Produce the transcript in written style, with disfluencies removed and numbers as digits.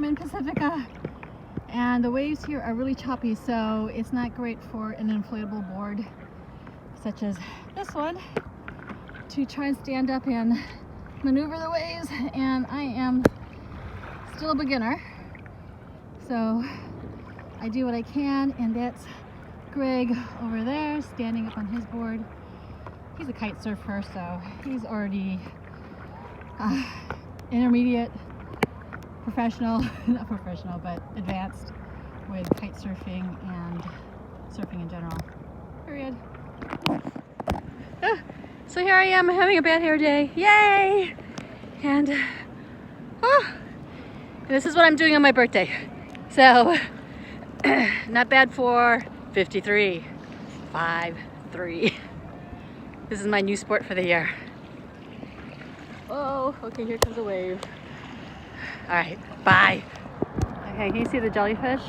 I'm in Pacifica, and the waves here are really choppy, so it's not great for an inflatable board such as this one to try and stand up and maneuver the waves. And I am still a beginner, so I do what I can, and that's Greg over there standing up on his board. He's a kite surfer, so he's already intermediate, professional, not professional, but advanced with kite surfing and surfing in general. Period. So here I am having a bad hair day. Yay! And this is what I'm doing on my birthday. So not bad for 53. 5'3". This is my new sport for the year. Oh, okay, here comes a wave. All right, bye. Okay, can you see the jellyfish?